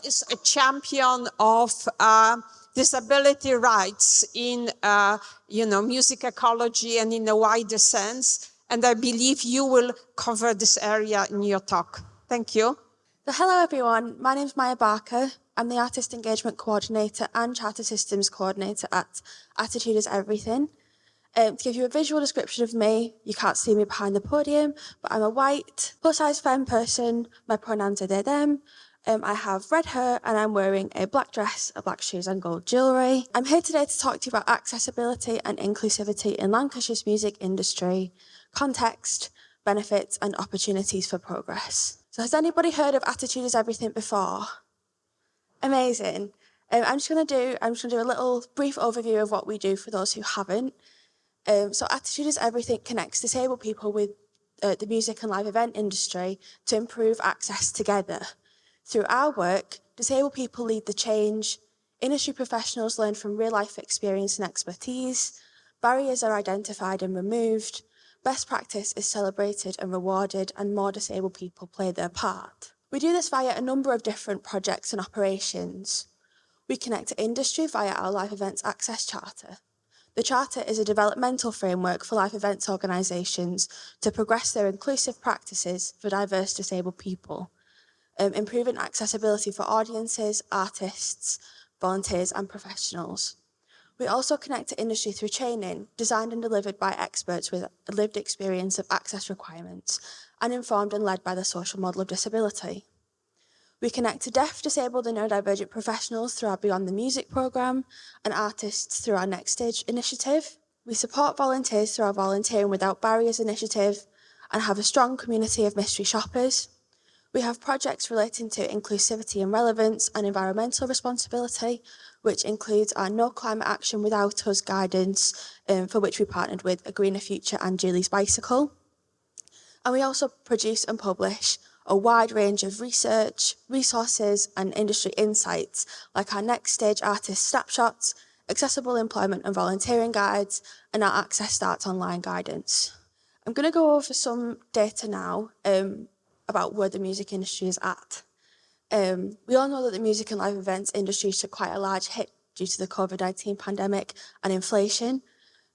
is a champion of disability rights in, music ecology and in a wider sense. And I believe you will cover this area in your talk. Thank you. So hello everyone, my name is Maia Barker. I'm the Artist Engagement Coordinator and Charter Systems Coordinator at Attitude is Everything. To give you a visual description of me, you can't see me behind the podium, but I'm a white, plus-size femme person. My pronouns are they, them. I have red hair and I'm wearing a black dress, black shoes and gold jewellery. I'm here today to talk to you about accessibility and inclusivity in Lancashire's music industry, context, benefits and opportunities for progress. So has anybody heard of Attitude is Everything before? Amazing. I'm just going to do a little brief overview of what we do for those who haven't. So Attitude is Everything connects disabled people with the music and live event industry to improve access together. Through our work, disabled people lead the change, industry professionals learn from real-life experience and expertise, barriers are identified and removed, best practice is celebrated and rewarded, and more disabled people play their part. We do this via a number of different projects and operations. We connect to industry via our Live Events Access Charter. The Charter is a developmental framework for live events organisations to progress their inclusive practices for diverse disabled people, improving accessibility for audiences, artists, volunteers and professionals. We also connect to industry through training, designed and delivered by experts with a lived experience of access requirements, and informed and led by the social model of disability. We connect to deaf, disabled and neurodivergent professionals through our Beyond the Music programme and artists through our Next Stage initiative. We support volunteers through our Volunteering Without Barriers initiative and have a strong community of mystery shoppers. We have projects relating to inclusivity and relevance and environmental responsibility, which includes our No Climate Action Without Us guidance, for which we partnered with A Greener Future and Julie's Bicycle. And we also produce and publish a wide range of research, resources and industry insights, like our Next Stage artist snapshots, accessible employment and volunteering guides, and our Access Starts online guidance. I'm going to go over some data now about where the music industry is at. We all know that the music and live events industry took quite a large hit due to the COVID-19 pandemic and inflation.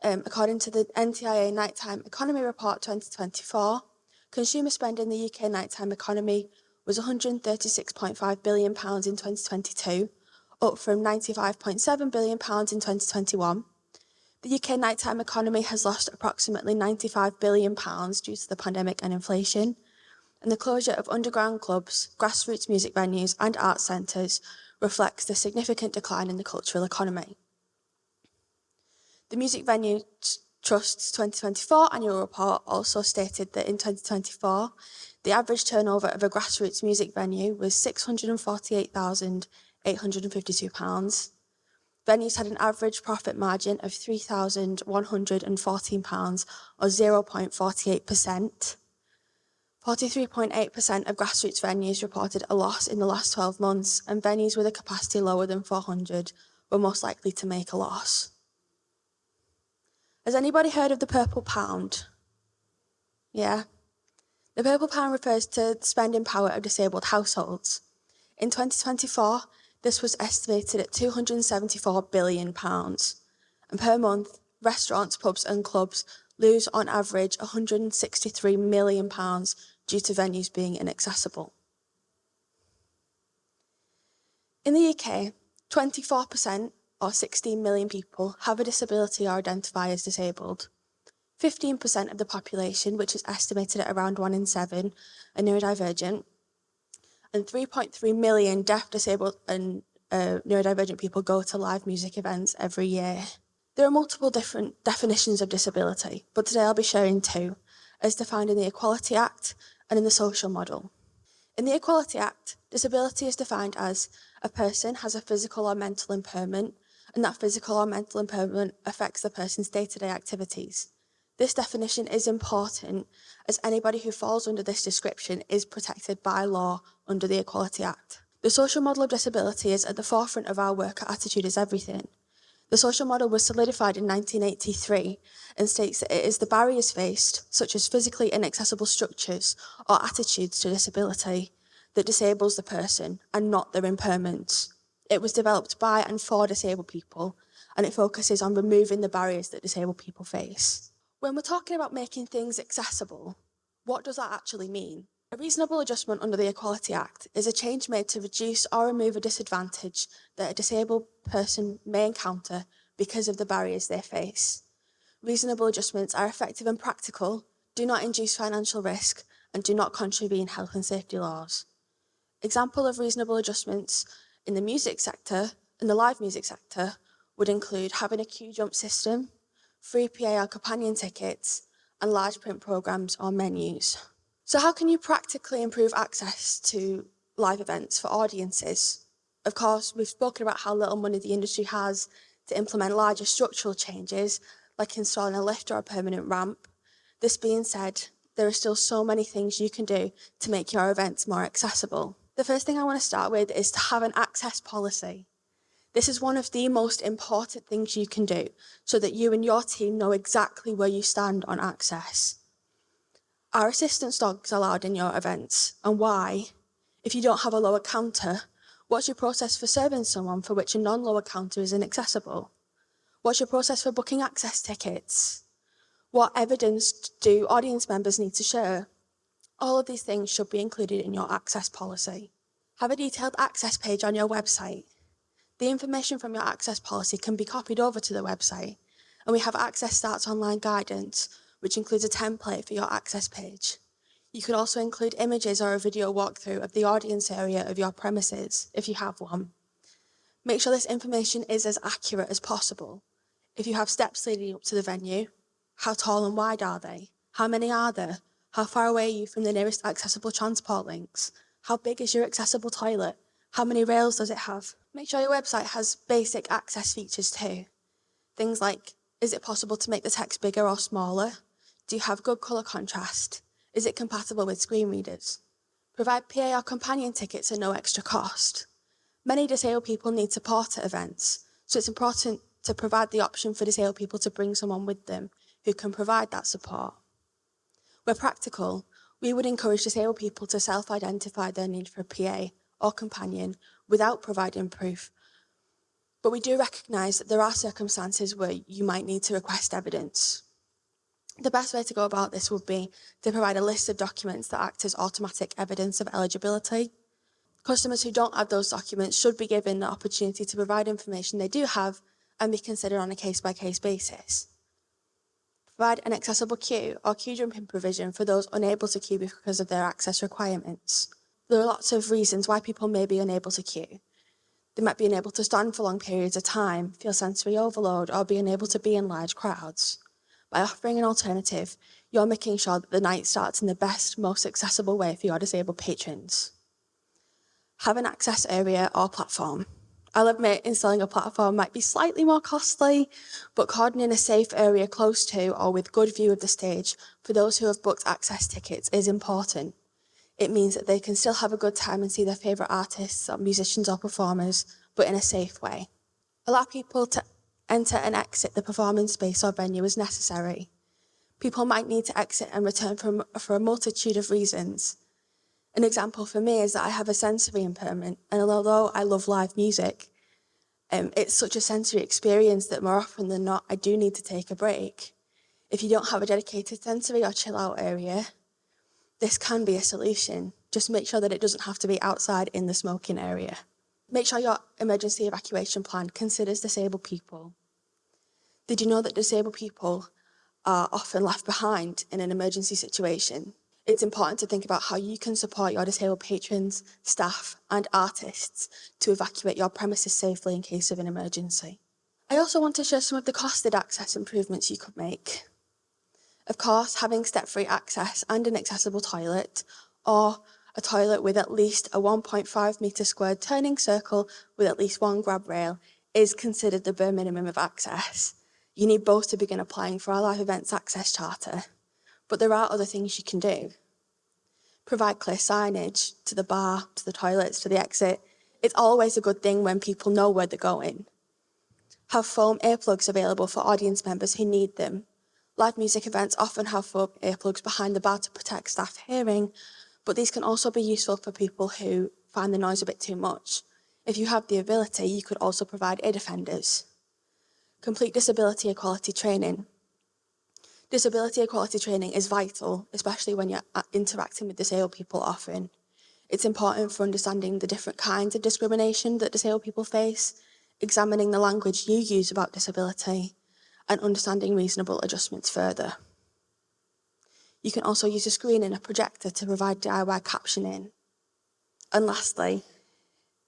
According to the NTIA Nighttime Economy Report 2024, consumer spend in the UK nighttime economy was £136.5 billion in 2022, up from £95.7 billion in 2021. The UK nighttime economy has lost approximately £95 billion due to the pandemic and inflation, and the closure of underground clubs, grassroots music venues and arts centres reflects the significant decline in the cultural economy. The Music Venue Trust's 2024 annual report also stated that in 2024, the average turnover of a grassroots music venue was £648,852. Venues had an average profit margin of £3,114 or 0.48%. 43.8% of grassroots venues reported a loss in the last 12 months, and venues with a capacity lower than 400 were most likely to make a loss. Has anybody heard of the Purple Pound? Yeah? The Purple Pound refers to the spending power of disabled households. In 2024, this was estimated at £274 billion, and per month, restaurants, pubs and clubs lose on average £163 million due to venues being inaccessible. In the UK, 24%, or 16 million people, have a disability or identify as disabled. 15% of the population, which is estimated at around 1 in 7, are neurodivergent, and 3.3 million deaf, disabled and neurodivergent people go to live music events every year. There are multiple different definitions of disability, but today I'll be sharing two, as defined in the Equality Act and in the social model. In the Equality Act, disability is defined as a person has a physical or mental impairment, and that physical or mental impairment affects the person's day-to-day activities. This definition is important, as anybody who falls under this description is protected by law under the Equality Act. The social model of disability is at the forefront of our work at Attitude is Everything. The social model was solidified in 1983 and states that it is the barriers faced, such as physically inaccessible structures or attitudes to disability, that disables the person and not their impairments. It was developed by and for disabled people, and it focuses on removing the barriers that disabled people face. When we're talking about making things accessible, what does that actually mean? A reasonable adjustment under the Equality Act is a change made to reduce or remove a disadvantage that a disabled person may encounter because of the barriers they face. Reasonable adjustments are effective and practical, do not induce financial risk, and do not contravene health and safety laws. Example of reasonable adjustments in the music sector and the live music sector would include having a queue jump system, free PA or companion tickets, and large print programmes or menus. So how can you practically improve access to live events for audiences? Of course, we've spoken about how little money the industry has to implement larger structural changes, like installing a lift or a permanent ramp. This being said, there are still so many things you can do to make your events more accessible. The first thing I want to start with is to have an access policy. This is one of the most important things you can do so that you and your team know exactly where you stand on access. Are assistance dogs allowed in your events, and why? If you don't have a lower counter, what's your process for serving someone for which a non-lower counter is inaccessible? What's your process for booking access tickets? What evidence do audience members need to share? All of these things should be included in your access policy. Have a detailed access page on your website. The information from your access policy can be copied over to the website, and we have Access Starts online guidance, which includes a template for your access page. You could also include images or a video walkthrough of the audience area of your premises, if you have one. Make sure this information is as accurate as possible. If you have steps leading up to the venue, how tall and wide are they? How many are there? How far away are you from the nearest accessible transport links? How big is your accessible toilet? How many rails does it have? Make sure your website has basic access features too. Things like, is it possible to make the text bigger or smaller? Do you have good colour contrast? Is it compatible with screen readers? Provide PA or companion tickets at no extra cost. Many disabled people need support at events, so it's important to provide the option for disabled people to bring someone with them who can provide that support. Where practical, we would encourage disabled people to self-identify their need for a PA or companion without providing proof. But we do recognise that there are circumstances where you might need to request evidence. The best way to go about this would be to provide a list of documents that act as automatic evidence of eligibility. Customers who don't have those documents should be given the opportunity to provide information they do have and be considered on a case-by-case basis. Provide an accessible queue or queue jumping provision for those unable to queue because of their access requirements. There are lots of reasons why people may be unable to queue. They might be unable to stand for long periods of time, feel sensory overload, or be unable to be in large crowds. By offering an alternative, you're making sure that the night starts in the best, most accessible way for your disabled patrons. Have an access area or platform. I'll admit installing a platform might be slightly more costly, but coordinating a safe area close to or with good view of the stage for those who have booked access tickets is important. It means that they can still have a good time and see their favourite artists or musicians or performers, but in a safe way. Allow people to enter and exit the performance space or venue as necessary. People might need to exit and return for a multitude of reasons. An example for me is that I have a sensory impairment, and although I love live music, it's such a sensory experience that more often than not, I do need to take a break. If you don't have a dedicated sensory or chill out area, this can be a solution. Just make sure that it doesn't have to be outside in the smoking area. Make sure your emergency evacuation plan considers disabled people. Did you know that disabled people are often left behind in an emergency situation? It's important to think about how you can support your disabled patrons, staff, and artists to evacuate your premises safely in case of an emergency. I also want to share some of the costed access improvements you could make. Of course, having step-free access and an accessible toilet, or a toilet with at least a 1.5 metre squared turning circle with at least one grab rail, is considered the bare minimum of access. You need both to begin applying for our live events access charter. But there are other things you can do. Provide clear signage to the bar, to the toilets, to the exit. It's always a good thing when people know where they're going. Have foam earplugs available for audience members who need them. Live music events often have foam earplugs behind the bar to protect staff hearing, but these can also be useful for people who find the noise a bit too much. If you have the ability, you could also provide aid offenders. Complete disability equality training. Disability equality training is vital, especially when you're interacting with disabled people often. It's important for understanding the different kinds of discrimination that disabled people face, examining the language you use about disability, and understanding reasonable adjustments further. You can also use a screen and a projector to provide DIY captioning. And lastly,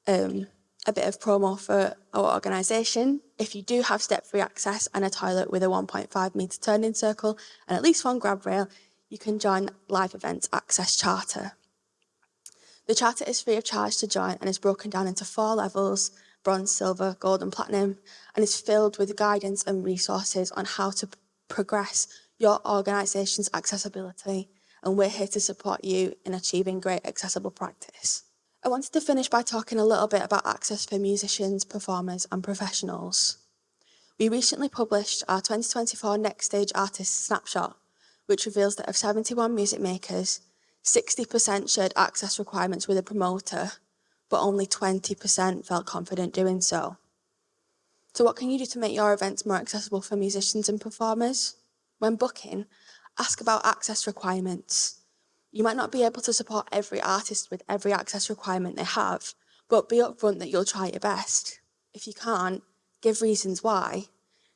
a bit of promo for our organisation. If you do have step-free access and a toilet with a 1.5 metre turning circle and at least one grab rail, you can join Live Events Access Charter. The charter is free of charge to join and is broken down into 4 levels: bronze, silver, gold and platinum, and is filled with guidance and resources on how to progress your organisation's accessibility, and we're here to support you in achieving great accessible practice. I wanted to finish by talking a little bit about access for musicians, performers and professionals. We recently published our 2024 Next Stage Artist Snapshot, which reveals that of 71 music makers, 60% shared access requirements with a promoter, but only 20% felt confident doing so. So what can you do to make your events more accessible for musicians and performers? When booking, ask about access requirements. You might not be able to support every artist with every access requirement they have, but be upfront that you'll try your best. If you can't, give reasons why.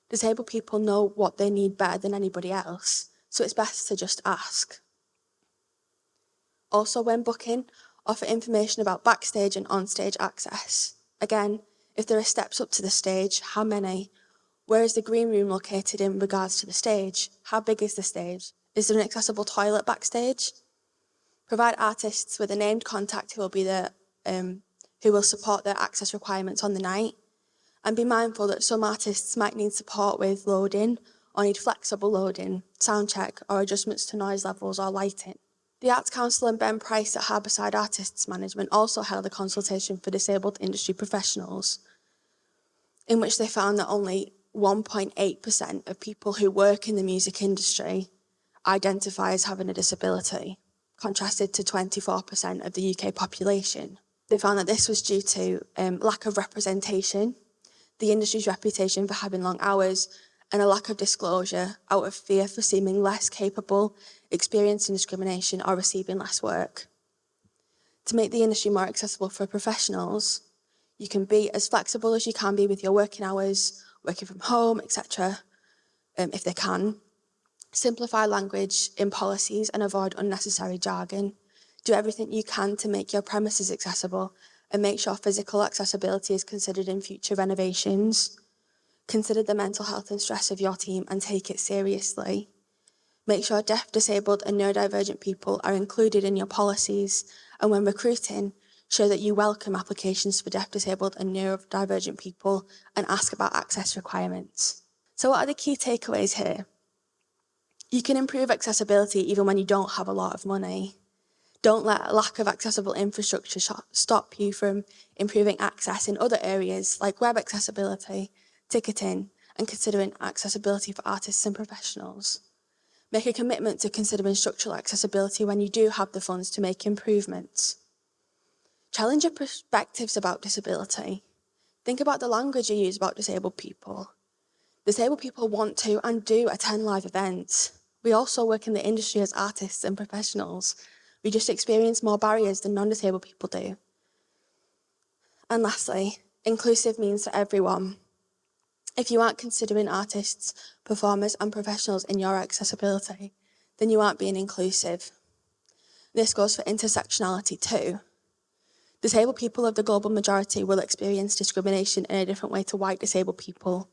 Disabled people know what they need better than anybody else, so it's best to just ask. Also, when booking, offer information about backstage and onstage access. Again, if there are steps up to the stage, how many? Where is the green room located in regards to the stage? How big is the stage? Is there an accessible toilet backstage? Provide artists with a named contact who will be there, who will support their access requirements on the night. And be mindful that some artists might need support with loading or need flexible loading, sound check or adjustments to noise levels or lighting. The Arts Council and Ben Price at Harbourside Artists Management also held a consultation for disabled industry professionals, in which they found that only 1.8% of people who work in the music industry identify as having a disability, contrasted to 24% of the UK population. They found that this was due to lack of representation, the industry's reputation for having long hours, and a lack of disclosure out of fear for seeming less capable, experiencing discrimination or receiving less work. To make the industry more accessible for professionals, you can be as flexible as you can be with your working hours, working from home, etc., if they can. Simplify language in policies and avoid unnecessary jargon. Do everything you can to make your premises accessible and make sure physical accessibility is considered in future renovations. Consider the mental health and stress of your team and take it seriously. Make sure deaf, disabled and neurodivergent people are included in your policies, and when recruiting, show that you welcome applications for deaf, disabled and neurodivergent people and ask about access requirements. So what are the key takeaways here? You can improve accessibility even when you don't have a lot of money. Don't let a lack of accessible infrastructure stop you from improving access in other areas like web accessibility, ticketing, and considering accessibility for artists and professionals. Make a commitment to considering structural accessibility when you do have the funds to make improvements. Challenge your perspectives about disability. Think about the language you use about disabled people. Disabled people want to and do attend live events. We also work in the industry as artists and professionals. We just experience more barriers than non-disabled people do. And lastly, inclusive means for everyone. If you aren't considering artists, performers and professionals in your accessibility, then you aren't being inclusive. This goes for intersectionality too. Disabled people of the global majority will experience discrimination in a different way to white disabled people.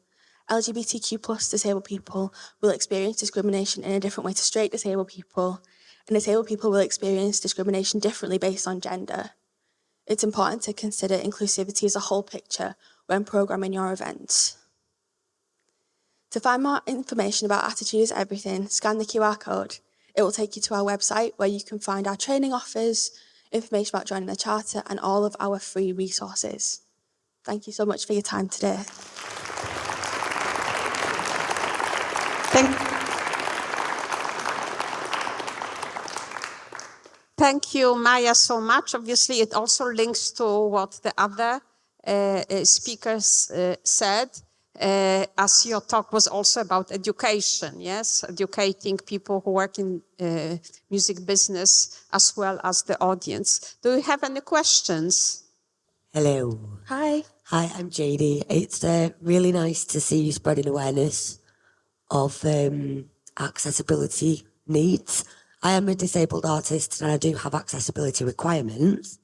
LGBTQ+ disabled people will experience discrimination in a different way to straight disabled people, and disabled people will experience discrimination differently based on gender. It's important to consider inclusivity as a whole picture when programming your events. To find more information about Attitude is Everything, scan the QR code. It will take you to our website where you can find our training offers, information about joining the charter, and all of our free resources. Thank you so much for your time today. Thank you, Maia, so much. Obviously, it also links to what the other speakers said, as your talk was also about education, yes? Educating people who work in music business as well as the audience. Do you have any questions? Hello. Hi. Hi, I'm JD. It's really nice to see you spreading awareness of accessibility needs. I am a disabled artist and I do have accessibility requirements.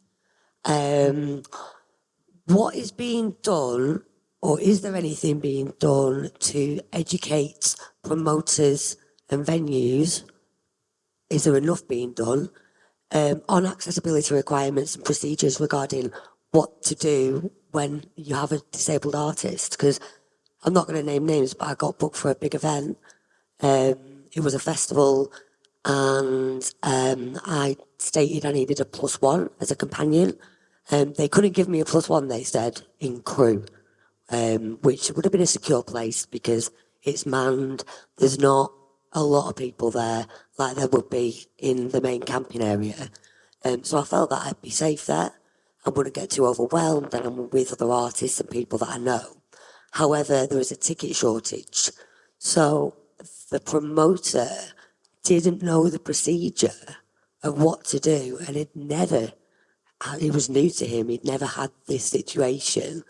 What is being done, or is there anything being done to educate promoters and venues? Is there enough being done on accessibility requirements and procedures regarding what to do when you have a disabled artist? Because I'm not going to name names, but I got booked for a big event. It was a festival, and I stated I needed a +1 as a companion. They couldn't give me a +1, they said, in crew, which would have been a secure place because it's manned. There's not a lot of people there like there would be in the main camping area. So I felt that I'd be safe there. I wouldn't get too overwhelmed, and I'm with other artists and people that I know. However, there was a ticket shortage. So the promoter didn't know the procedure of what to do, and it was new to him. He'd never had this situation.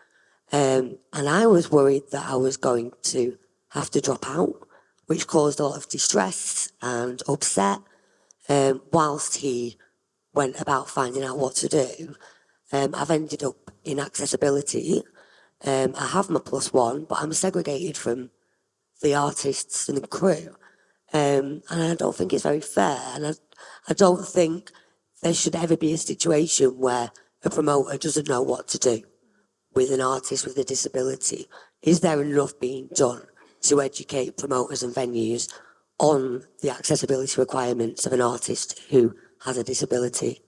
And I was worried that I was going to have to drop out, which caused a lot of distress and upset. Whilst he went about finding out what to do, I've ended up in accessibility. I have my +1, but I'm segregated from the artists and the crew. And I don't think it's very fair. And I don't think there should ever be a situation where a promoter doesn't know what to do with an artist with a disability. Is there enough being done to educate promoters and venues on the accessibility requirements of an artist who has a disability?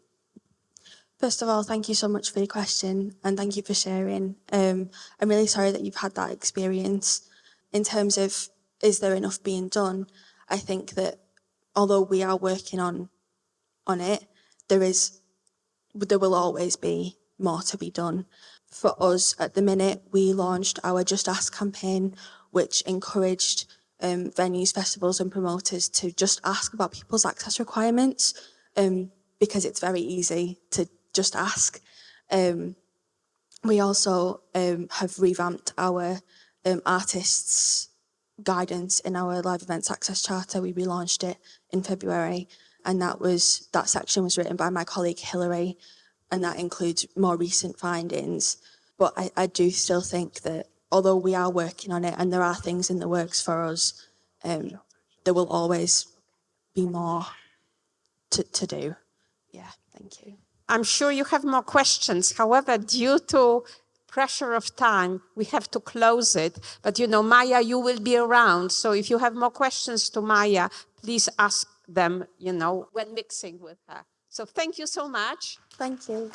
First of all, thank you so much for your question and thank you for sharing. I'm really sorry that you've had that experience. In terms of, is there enough being done? I think that although we are working on it, there will always be more to be done. For us, at the minute, we launched our Just Ask campaign, which encouraged venues, festivals and promoters to just ask about people's access requirements, because it's very easy to just ask. We also have revamped our artists' guidance in our live events access charter. We relaunched it in February, and that section was written by my colleague Hilary, and that includes more recent findings. But I do still think that although we are working on it and there are things in the works for us, there will always be more to do. Yeah, thank you. I'm sure you have more questions. However, due to pressure of time, we have to close it. But Maia, you will be around. So if you have more questions to Maia, please ask them, when mixing with her. So thank you so much. Thank you.